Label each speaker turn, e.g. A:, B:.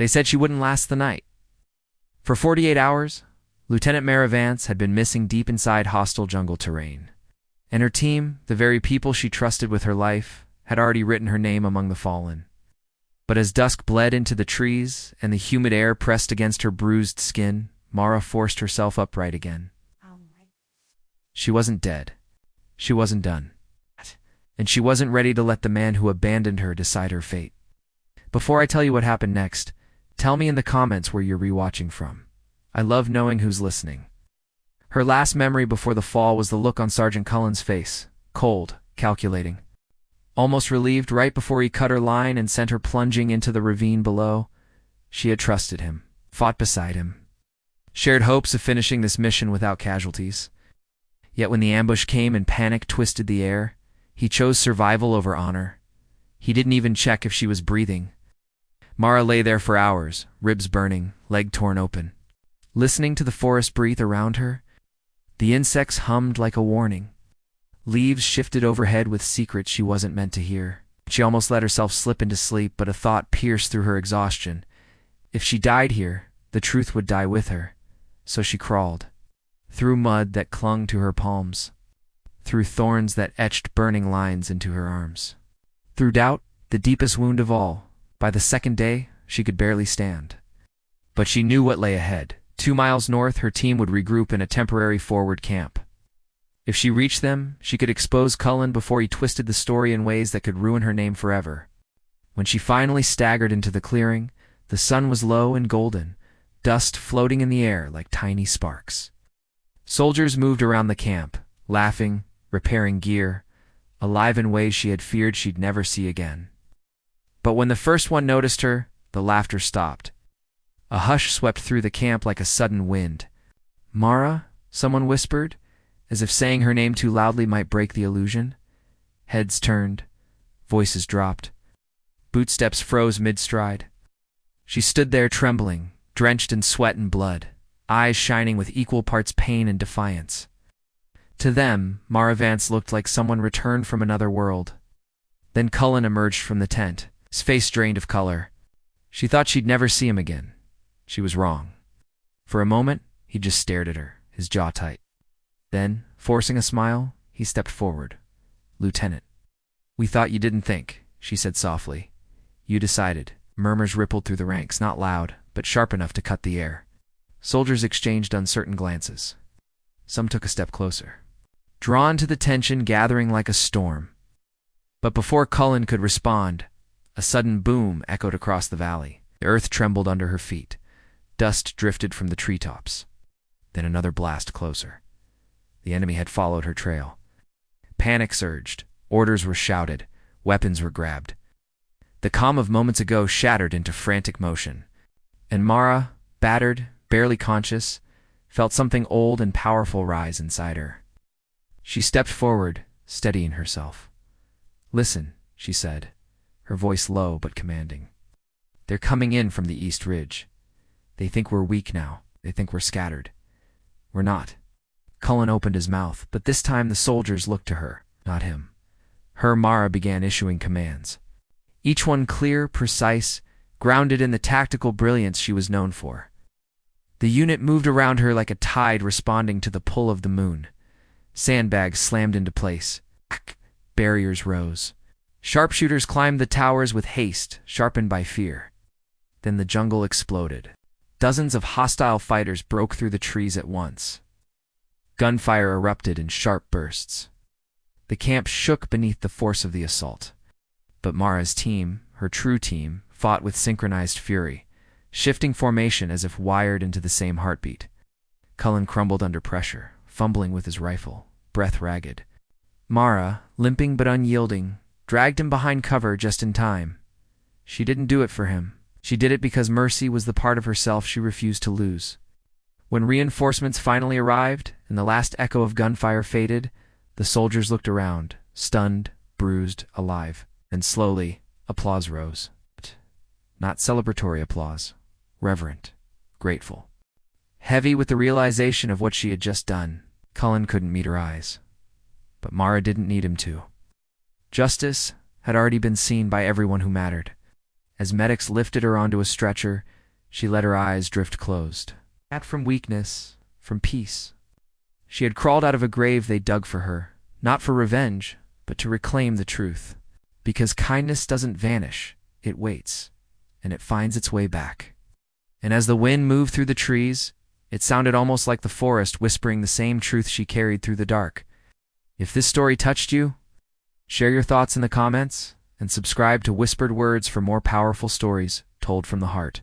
A: They said she wouldn't last the night. For 48 hours, Lieutenant Mara Vance had been missing deep inside hostile jungle terrain. And her team, the very people she trusted with her life, had already written her name among the fallen. But as dusk bled into the trees and the humid air pressed against her bruised skin, Mara forced herself upright again. She wasn't dead. She wasn't done. And she wasn't ready to let the man who abandoned her decide her fate. Before I tell you what happened next, tell me in the comments where you're rewatching from. I love knowing who's listening. Her last memory before the fall was the look on Sergeant Cullen's face, cold, calculating. Almost relieved right before he cut her line and sent her plunging into the ravine below. She had trusted him, fought beside him, shared hopes of finishing this mission without casualties. Yet when the ambush came and panic twisted the air, he chose survival over honor. He didn't even check if she was breathing. Mara lay there for hours, ribs burning, leg torn open. Listening to the forest breathe around her, the insects hummed like a warning. Leaves shifted overhead with secrets she wasn't meant to hear. She almost let herself slip into sleep, but a thought pierced through her exhaustion. If she died here, the truth would die with her. So she crawled. Through mud that clung to her palms. Through thorns that etched burning lines into her arms. Through doubt, the deepest wound of all. By the second day, she could barely stand. But she knew what lay ahead. 2 miles north, her team would regroup in a temporary forward camp. If she reached them, she could expose Cullen before he twisted the story in ways that could ruin her name forever. When she finally staggered into the clearing, the sun was low and golden, dust floating in the air like tiny sparks. Soldiers moved around the camp, laughing, repairing gear, alive in ways she had feared she'd never see again. But when the first one noticed her, the laughter stopped. A hush swept through the camp like a sudden wind. "Mara?" someone whispered, as if saying her name too loudly might break the illusion. Heads turned, voices dropped. Bootsteps froze mid-stride. She stood there trembling, drenched in sweat and blood, eyes shining with equal parts pain and defiance. To them, Mara Vance looked like someone returned from another world. Then Cullen emerged from the tent, his face drained of color. She thought she'd never see him again. She was wrong. For a moment, he just stared at her, his jaw tight. Then, forcing a smile, he stepped forward. "Lieutenant." "We thought you didn't think," she said softly. "You decided." Murmurs rippled through the ranks, not loud, but sharp enough to cut the air. Soldiers exchanged uncertain glances. Some took a step closer, drawn to the tension gathering like a storm. But before Cullen could respond, a sudden boom echoed across the valley. The earth trembled under her feet. Dust drifted from the treetops. Then another blast closer. The enemy had followed her trail. Panic surged. Orders were shouted. Weapons were grabbed. The calm of moments ago shattered into frantic motion. And Mara, battered, barely conscious, felt something old and powerful rise inside her. She stepped forward, steadying herself. "Listen," she said, her voice low but commanding. "They're coming in from the East Ridge. They think we're weak now. They think we're scattered. We're not." Cullen opened his mouth, but this time the soldiers looked to her, not him. Her Mara began issuing commands. Each one clear, precise, grounded in the tactical brilliance she was known for. The unit moved around her like a tide responding to the pull of the moon. Sandbags slammed into place. Barriers rose. Sharpshooters climbed the towers with haste, sharpened by fear. Then the jungle exploded. Dozens of hostile fighters broke through the trees at once. Gunfire erupted in sharp bursts. The camp shook beneath the force of the assault. But Mara's team, her true team, fought with synchronized fury, shifting formation as if wired into the same heartbeat. Cullen crumbled under pressure, fumbling with his rifle, breath ragged. Mara, limping but unyielding, dragged him behind cover just in time. She didn't do it for him. She did it because mercy was the part of herself she refused to lose. When reinforcements finally arrived and the last echo of gunfire faded, the soldiers looked around, stunned, bruised, alive, and slowly, applause rose. Not celebratory applause, reverent, grateful. Heavy with the realization of what she had just done, Cullen couldn't meet her eyes. But Mara didn't need him to. Justice had already been seen by everyone who mattered. As medics lifted her onto a stretcher, she let her eyes drift closed. Not from weakness, from peace. She had crawled out of a grave they dug for her, not for revenge, but to reclaim the truth. Because kindness doesn't vanish, it waits, and it finds its way back. And as the wind moved through the trees, it sounded almost like the forest whispering the same truth she carried through the dark. If this story touched you, share your thoughts in the comments, and subscribe to Whispered Words for more powerful stories told from the heart.